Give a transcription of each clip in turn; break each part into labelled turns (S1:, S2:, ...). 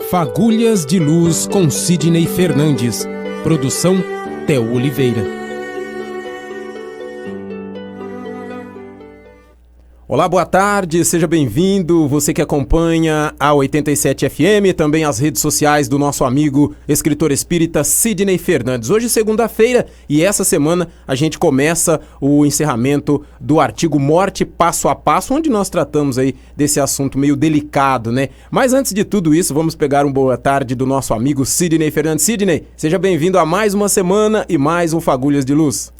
S1: Fagulhas de Luz com Sidney Fernandes. Produção Theo Oliveira. Olá, boa tarde, seja bem-vindo, você que acompanha a 87 FM, também as redes sociais do nosso amigo escritor espírita Sidney Fernandes. Hoje, segunda-feira, e essa semana a gente começa o encerramento do artigo Morte Passo a Passo, onde nós tratamos aí desse assunto meio delicado, né? Mas antes de tudo isso, vamos pegar um boa tarde do nosso amigo Sidney Fernandes. Sidney, seja bem-vindo a mais uma semana e mais um Fagulhas de Luz.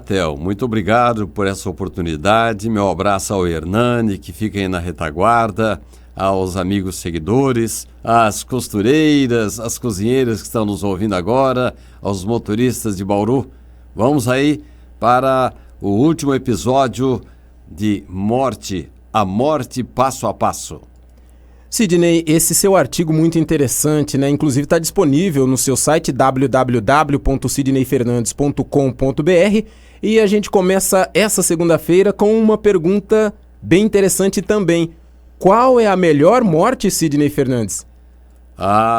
S2: Theo, muito obrigado por essa oportunidade, meu abraço ao Hernani, que fica aí na retaguarda, aos amigos seguidores, às costureiras, às cozinheiras que estão nos ouvindo agora, aos motoristas de Bauru. Vamos aí para o último episódio de Morte, a Morte Passo a Passo.
S1: Sidney, esse seu artigo muito interessante, né? Inclusive está disponível no seu site www.sidneyfernandes.com.br e a gente começa essa segunda-feira com uma pergunta bem interessante também. Qual é a melhor morte, Sidney Fernandes?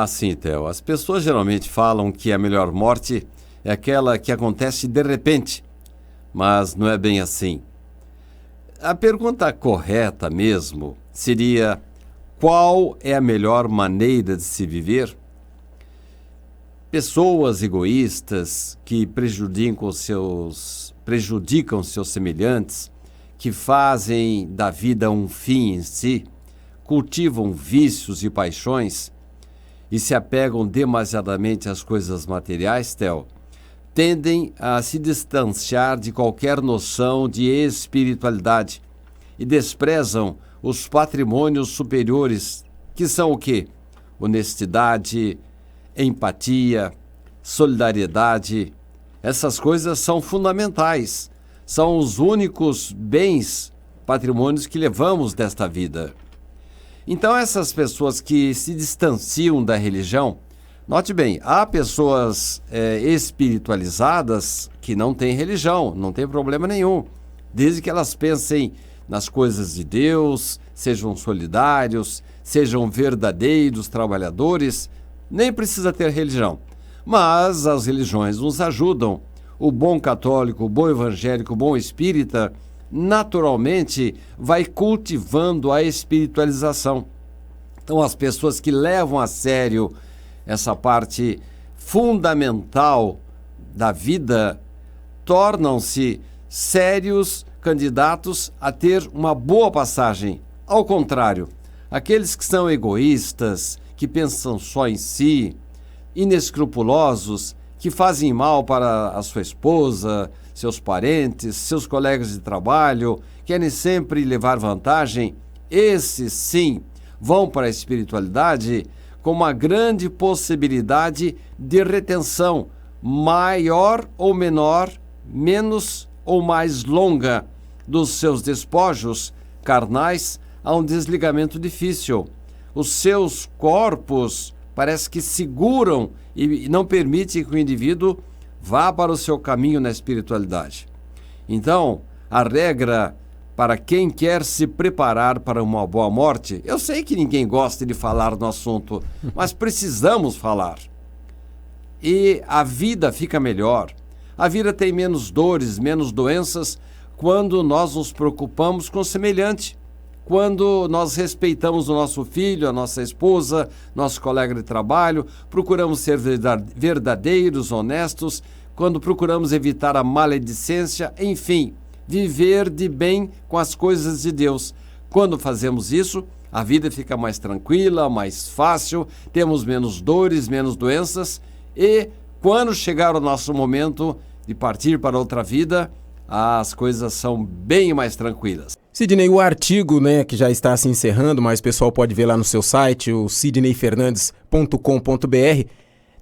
S2: Sim, Theo. As pessoas geralmente falam que a melhor morte é aquela que acontece de repente, mas não é bem assim. A pergunta correta mesmo seria: qual é a melhor maneira de se viver? Pessoas egoístas que prejudicam seus semelhantes, que fazem da vida um fim em si, cultivam vícios e paixões e se apegam demasiadamente às coisas materiais, Theo, tendem a se distanciar de qualquer noção de espiritualidade e desprezam os patrimônios superiores, que são o quê? Honestidade, empatia, solidariedade. Essas coisas são fundamentais. São os únicos bens, patrimônios que levamos desta vida. Então, essas pessoas que se distanciam da religião, note bem, há pessoas espiritualizadas que não têm religião, não tem problema nenhum, desde que elas pensem nas coisas de Deus, sejam solidários, sejam verdadeiros trabalhadores, nem precisa ter religião. Mas as religiões nos ajudam. O bom católico, o bom evangélico, o bom espírita, naturalmente vai cultivando a espiritualização. Então, as pessoas que levam a sério essa parte fundamental da vida tornam-se sérios candidatos a ter uma boa passagem. Ao contrário, aqueles que são egoístas, que pensam só em si, inescrupulosos, que fazem mal para a sua esposa, seus parentes, seus colegas de trabalho, querem sempre levar vantagem, esses sim vão para a espiritualidade com uma grande possibilidade de retenção, maior ou menor, menos ou mais longa, dos seus despojos carnais a um desligamento difícil. Os seus corpos parece que seguram e não permitem que o indivíduo vá para o seu caminho na espiritualidade. Então, a regra para quem quer se preparar para uma boa morte, eu sei que ninguém gosta de falar no assunto, mas precisamos falar. E a vida fica melhor. A vida tem menos dores, menos doenças, quando nós nos preocupamos com o semelhante, quando nós respeitamos o nosso filho, a nossa esposa, nosso colega de trabalho, procuramos ser verdadeiros, honestos, quando procuramos evitar a maledicência, enfim, viver de bem com as coisas de Deus. Quando fazemos isso, a vida fica mais tranquila, mais fácil, temos menos dores, menos doenças e quando chegar o nosso momento de partir para outra vida, as coisas são bem mais tranquilas.
S1: Sidney, o artigo, que já está se encerrando, mas o pessoal pode ver lá no seu site, o sidneyfernandes.com.br.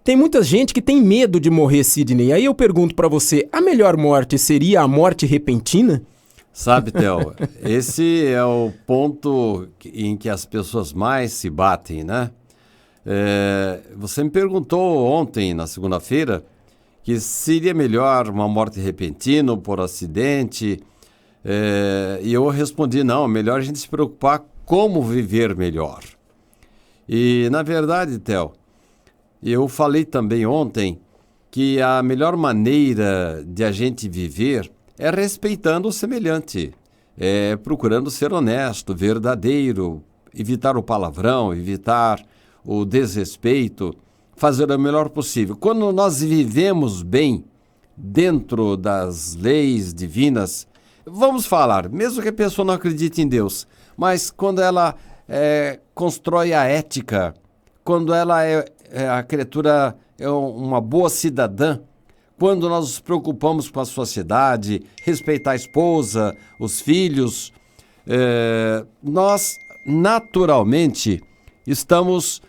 S1: Tem muita gente que tem medo de morrer, Sidney. Aí eu pergunto para você, a melhor morte seria a morte repentina?
S2: Sabe, Theo, esse é o ponto em que as pessoas mais se batem, né? Você me perguntou ontem, na segunda-feira, que seria melhor uma morte repentina por acidente, e eu respondi, não, melhor a gente se preocupar como viver melhor. E, na verdade, Theo, eu falei também ontem que a melhor maneira de a gente viver é respeitando o semelhante, é procurando ser honesto, verdadeiro, evitar o palavrão, evitar o desrespeito, fazer o melhor possível. Quando nós vivemos bem dentro das leis divinas, vamos falar, mesmo que a pessoa não acredite em Deus, mas quando ela constrói a ética, quando ela a criatura é uma boa cidadã, quando nós nos preocupamos com a sociedade, respeitar a esposa, os filhos, nós naturalmente estamos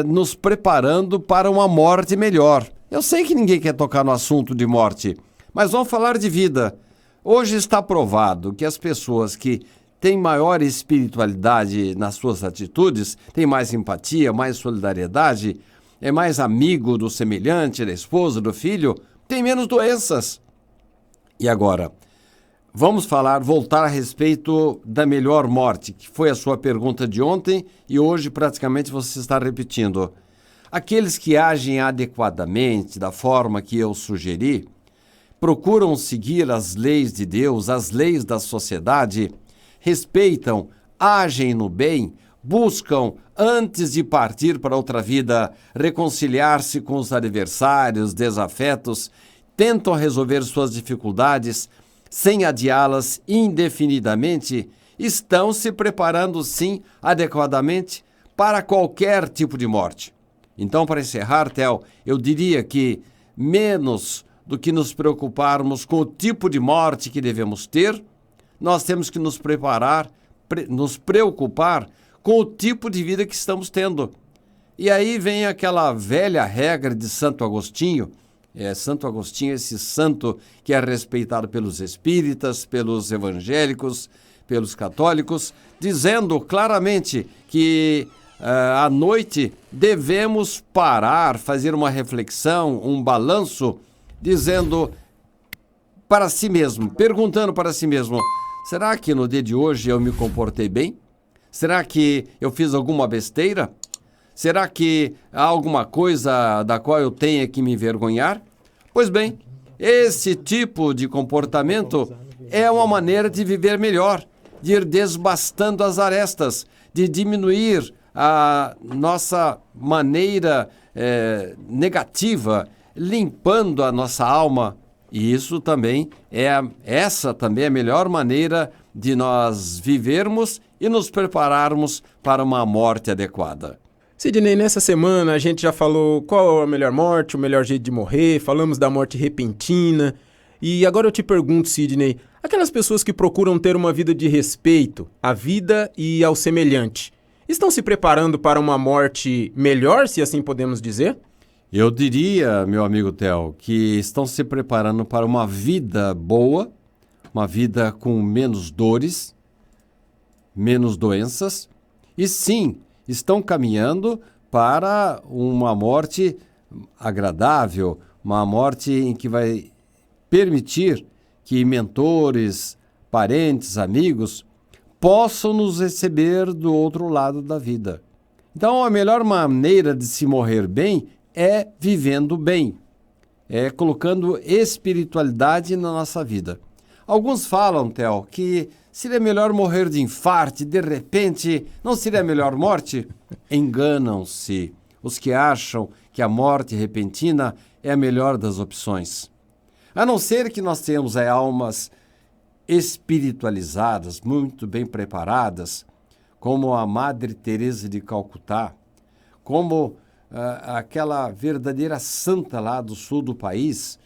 S2: nos preparando para uma morte melhor. Eu sei que ninguém quer tocar no assunto de morte, mas vamos falar de vida. Hoje está provado que as pessoas que têm maior espiritualidade nas suas atitudes, têm mais empatia, mais solidariedade, é mais amigo do semelhante, da esposa, do filho, tem menos doenças. E agora, vamos voltar a respeito da melhor morte, que foi a sua pergunta de ontem e hoje praticamente você está repetindo. Aqueles que agem adequadamente, da forma que eu sugeri, procuram seguir as leis de Deus, as leis da sociedade, respeitam, agem no bem, buscam, antes de partir para outra vida, reconciliar-se com os adversários, desafetos, tentam resolver suas dificuldades sem adiá-las indefinidamente, estão se preparando, sim, adequadamente para qualquer tipo de morte. Então, para encerrar, Theo, eu diria que menos do que nos preocuparmos com o tipo de morte que devemos ter, nós temos que nos preocupar com o tipo de vida que estamos tendo. E aí vem aquela velha regra de Santo Agostinho. Santo Agostinho, esse santo que é respeitado pelos espíritas, pelos evangélicos, pelos católicos, dizendo claramente que à noite devemos parar, fazer uma reflexão, um balanço, dizendo para si mesmo, perguntando para si mesmo: será que no dia de hoje eu me comportei bem? Será que eu fiz alguma besteira? Será que há alguma coisa da qual eu tenha que me envergonhar? Pois bem, esse tipo de comportamento é uma maneira de viver melhor, de ir desbastando as arestas, de diminuir a nossa maneira negativa, limpando a nossa alma. E isso também essa também é a melhor maneira de nós vivermos e nos prepararmos para uma morte adequada.
S1: Sidney, nessa semana a gente já falou qual é a melhor morte, o melhor jeito de morrer, falamos da morte repentina. E agora eu te pergunto, Sidney, aquelas pessoas que procuram ter uma vida de respeito à vida e ao semelhante, estão se preparando para uma morte melhor, se assim podemos dizer?
S2: Eu diria, meu amigo Theo, que estão se preparando para uma vida boa, uma vida com menos dores, menos doenças, e sim, estão caminhando para uma morte agradável, uma morte em que vai permitir que mentores, parentes, amigos possam nos receber do outro lado da vida. Então, a melhor maneira de se morrer bem é vivendo bem, é colocando espiritualidade na nossa vida. Alguns falam, Theo, que seria melhor morrer de infarto, de repente, não seria a melhor morte? Enganam-se os que acham que a morte repentina é a melhor das opções. A não ser que nós tenhamos almas espiritualizadas, muito bem preparadas, como a Madre Teresa de Calcutá, como aquela verdadeira santa lá do sul do país,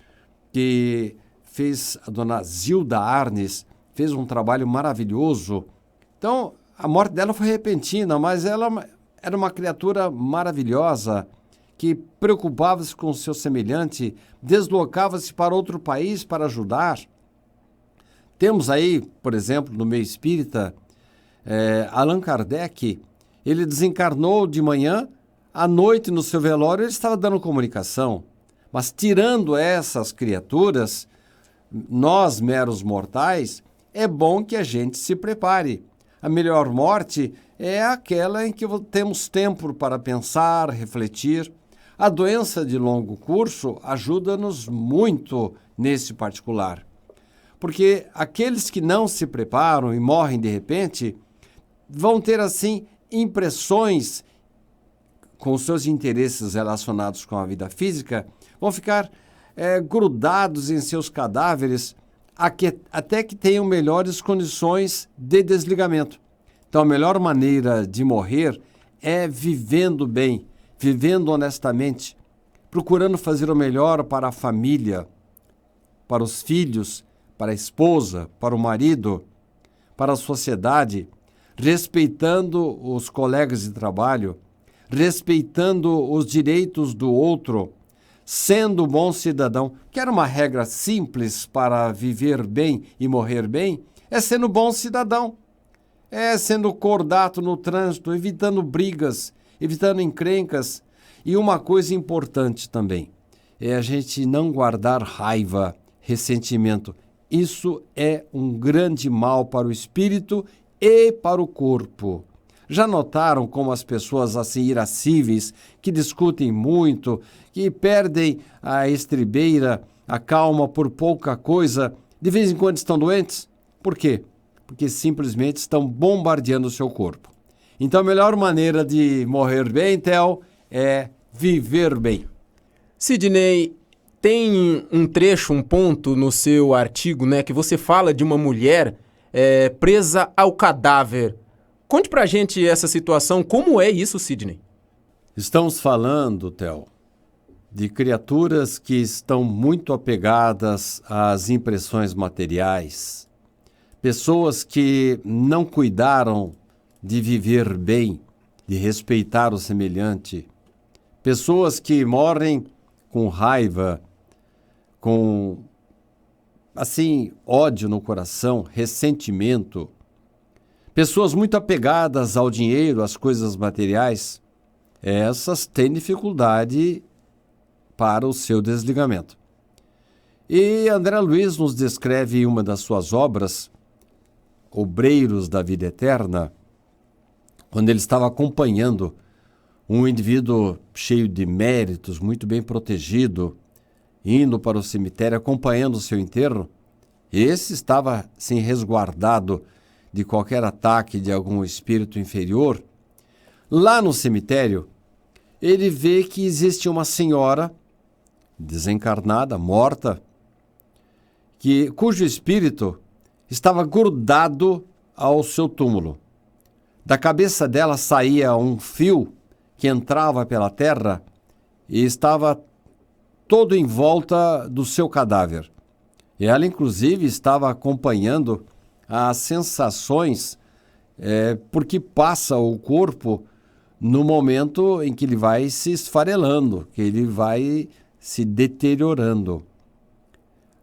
S2: que fez a dona Zilda Arnes, fez um trabalho maravilhoso. Então, a morte dela foi repentina, mas ela era uma criatura maravilhosa, que preocupava-se com o seu semelhante, deslocava-se para outro país para ajudar. Temos aí, por exemplo, no meio espírita, Allan Kardec. Ele desencarnou de manhã, à noite no seu velório ele estava dando comunicação. Mas tirando essas criaturas, nós, meros mortais, é bom que a gente se prepare. A melhor morte é aquela em que temos tempo para pensar, refletir. A doença de longo curso ajuda-nos muito nesse particular, porque aqueles que não se preparam e morrem de repente vão ter, assim, impressões com os seus interesses relacionados com a vida física, vão ficar grudados em seus cadáveres até que tenham melhores condições de desligamento. Então, a melhor maneira de morrer é vivendo bem, vivendo honestamente, procurando fazer o melhor para a família, para os filhos, para a esposa, para o marido, para a sociedade, respeitando os colegas de trabalho, respeitando os direitos do outro, sendo bom cidadão. Quer uma regra simples para viver bem e morrer bem? É sendo bom cidadão. É sendo cordato no trânsito, evitando brigas, evitando encrencas. E uma coisa importante também, é a gente não guardar raiva, ressentimento. Isso é um grande mal para o espírito e para o corpo. Já notaram como as pessoas assim irascíveis, que discutem muito, que perdem a estribeira, a calma por pouca coisa, de vez em quando estão doentes? Por quê? Porque simplesmente estão bombardeando o seu corpo. Então a melhor maneira de morrer bem, Theo, é viver bem.
S1: Sidney, tem um trecho, um ponto no seu artigo, né, que você fala de uma mulher presa ao cadáver. Conte pra gente essa situação, como é isso, Sidney?
S2: Estamos falando, Theo, de criaturas que estão muito apegadas às impressões materiais, pessoas que não cuidaram de viver bem, de respeitar o semelhante, pessoas que morrem com raiva, com, assim, ódio no coração, ressentimento, pessoas muito apegadas ao dinheiro, às coisas materiais, essas têm dificuldade para o seu desligamento. E André Luiz nos descreve em uma das suas obras, Obreiros da Vida Eterna, quando ele estava acompanhando um indivíduo cheio de méritos, muito bem protegido, indo para o cemitério, acompanhando o seu enterro. Esse estava, sim, resguardado de qualquer ataque de algum espírito inferior. Lá no cemitério, ele vê que existe uma senhora desencarnada, morta, cujo espírito estava grudado ao seu túmulo. Da cabeça dela saía um fio que entrava pela terra e estava todo em volta do seu cadáver. E ela, inclusive, estava acompanhando as sensações porque passa o corpo no momento em que ele vai se esfarelando, que ele vai se deteriorando.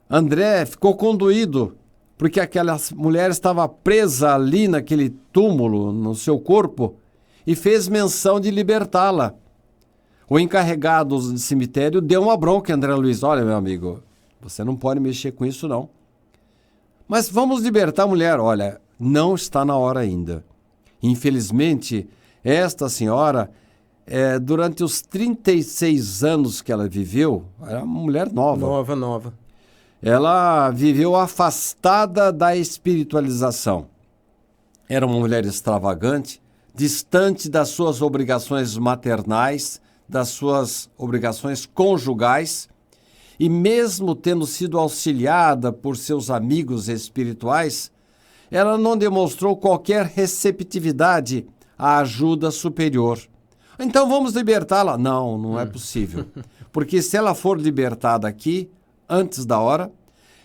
S2: André ficou condoído, porque aquela mulher estava presa ali naquele túmulo, no seu corpo, e fez menção de libertá-la. O encarregado do cemitério deu uma bronca a André Luiz. Olha, meu amigo, você não pode mexer com isso, não. Mas vamos libertar a mulher. Olha, não está na hora ainda. Infelizmente, esta senhora, durante os 36 anos que ela viveu, era uma mulher nova.
S1: Nova.
S2: Ela viveu afastada da espiritualização. Era uma mulher extravagante, distante das suas obrigações maternais, das suas obrigações conjugais, e mesmo tendo sido auxiliada por seus amigos espirituais, ela não demonstrou qualquer receptividade à ajuda superior. Então vamos libertá-la? Não, não é possível. Porque se ela for libertada aqui, antes da hora,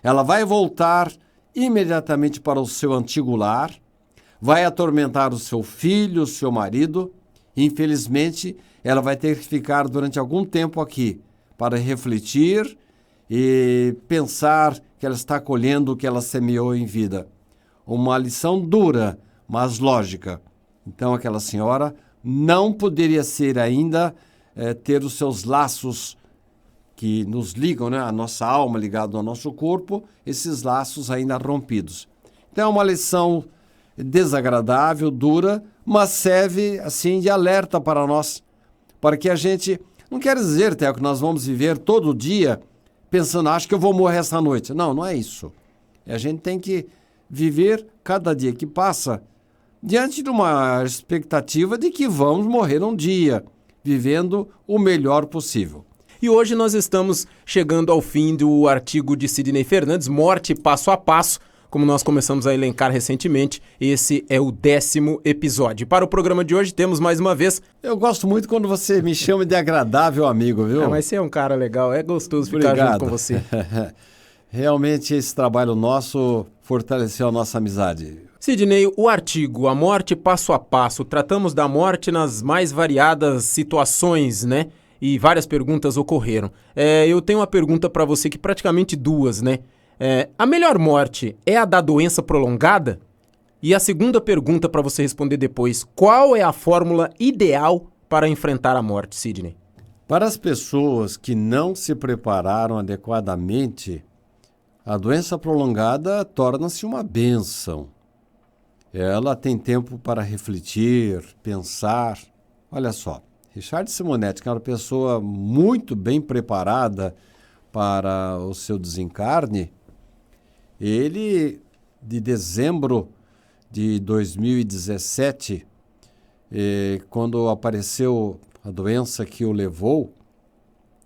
S2: ela vai voltar imediatamente para o seu antigo lar, vai atormentar o seu filho, o seu marido. Infelizmente, ela vai ter que ficar durante algum tempo aqui para refletir e pensar que ela está colhendo o que ela semeou em vida. Uma lição dura, mas lógica. Então, aquela senhora não poderia ser ainda ter os seus laços que nos ligam, né? A nossa alma ligada ao nosso corpo, esses laços ainda rompidos. Então é uma lição desagradável, dura, mas serve assim de alerta para nós, para que a gente, não quer dizer, Theo, que nós vamos viver todo dia pensando, acho que eu vou morrer essa noite. Não, não é isso. A gente tem que viver cada dia que passa diante de uma expectativa de que vamos morrer um dia, vivendo o melhor possível.
S1: E hoje nós estamos chegando ao fim do artigo de Sidney Fernandes, Morte Passo a Passo, como nós começamos a elencar recentemente. Esse é o 10º episódio. Para o programa de hoje temos mais uma vez...
S2: Eu gosto muito quando você me chama de agradável amigo, viu?
S1: Mas você é um cara legal, é gostoso ficar junto com você.
S2: Realmente esse trabalho nosso fortaleceu a nossa amizade.
S1: Sidney, o artigo A Morte Passo a Passo, tratamos da morte nas mais variadas situações, né? E várias perguntas ocorreram. Eu tenho uma pergunta para você, que praticamente duas, né? A melhor morte é a da doença prolongada? E a segunda pergunta para você responder depois, qual é a fórmula ideal para enfrentar a morte, Sidney?
S2: Para as pessoas que não se prepararam adequadamente, a doença prolongada torna-se uma bênção. Ela tem tempo para refletir, pensar. Olha só. Richard Simonetti, que era uma pessoa muito bem preparada para o seu desencarne, ele, de dezembro de 2017, quando apareceu a doença que o levou,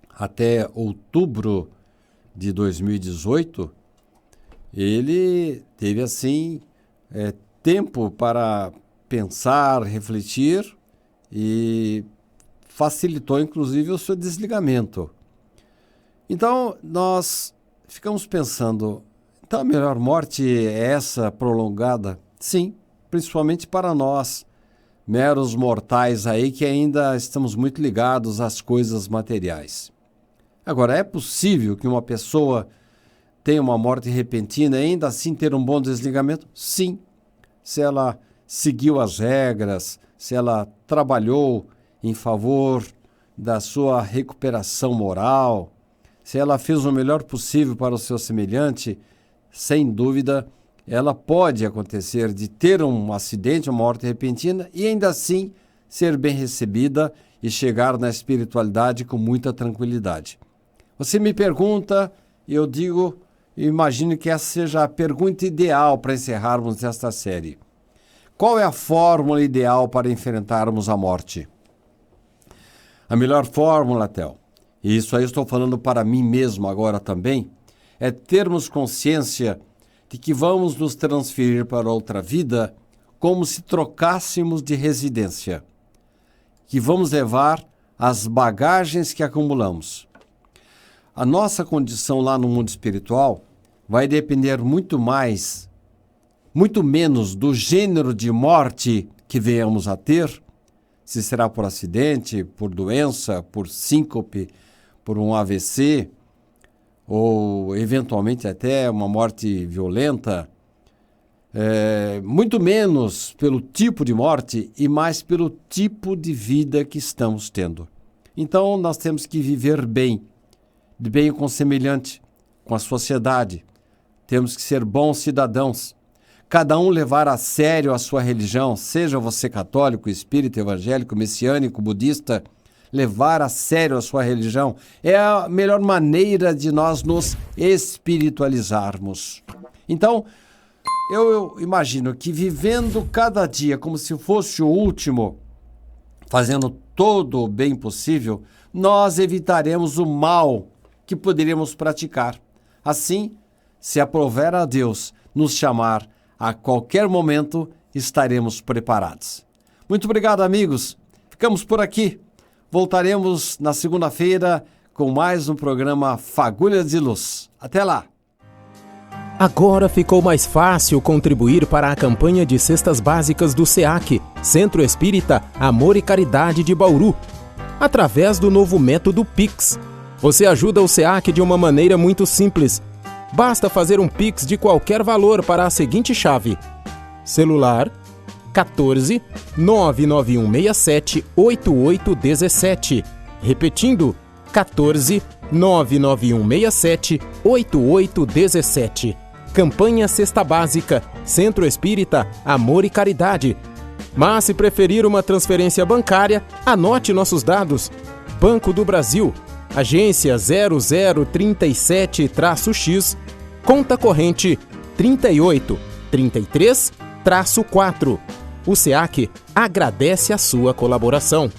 S2: até outubro de 2018, ele teve, assim, tempo para pensar, refletir e facilitou, inclusive, o seu desligamento. Então, nós ficamos pensando, então a melhor morte é essa prolongada? Sim, principalmente para nós, meros mortais aí que ainda estamos muito ligados às coisas materiais. Agora, é possível que uma pessoa tenha uma morte repentina e ainda assim ter um bom desligamento? Sim, se ela seguiu as regras, se ela trabalhou em favor da sua recuperação moral, se ela fez o melhor possível para o seu semelhante, sem dúvida, ela pode acontecer de ter um acidente, uma morte repentina, e ainda assim ser bem recebida e chegar na espiritualidade com muita tranquilidade. Você me pergunta, e eu digo, imagino que essa seja a pergunta ideal para encerrarmos esta série. Qual é a fórmula ideal para enfrentarmos a morte? A melhor fórmula, Theo, e isso aí eu estou falando para mim mesmo agora também, é termos consciência de que vamos nos transferir para outra vida como se trocássemos de residência, que vamos levar as bagagens que acumulamos. A nossa condição lá no mundo espiritual vai depender muito menos do gênero de morte que venhamos a ter, se será por acidente, por doença, por síncope, por um AVC, ou eventualmente até uma morte violenta, muito menos pelo tipo de morte e mais pelo tipo de vida que estamos tendo. Então nós temos que viver bem, de bem com o semelhante, com a sociedade. Temos que ser bons cidadãos. Cada um levar a sério a sua religião, seja você católico, espírita, evangélico, messiânico, budista, levar a sério a sua religião é a melhor maneira de nós nos espiritualizarmos. Então, eu imagino que vivendo cada dia como se fosse o último, fazendo todo o bem possível, nós evitaremos o mal que poderíamos praticar. Assim, se aprouver a Deus nos chamar a qualquer momento, estaremos preparados. Muito obrigado, amigos. Ficamos por aqui. Voltaremos na segunda-feira com mais um programa Fagulhas de Luz. Até lá!
S1: Agora ficou mais fácil contribuir para a campanha de cestas básicas do SEAC, Centro Espírita Amor e Caridade de Bauru, através do novo método Pix. Você ajuda o SEAC de uma maneira muito simples. Basta fazer um Pix de qualquer valor para a seguinte chave: celular 14 99167 8817. Repetindo, 14 99167 8817. Campanha Cesta Básica, Centro Espírita Amor e Caridade. Mas se preferir uma transferência bancária, anote nossos dados. Banco do Brasil, agência 0037-X, conta corrente 3833-4. O SEAC agradece a sua colaboração.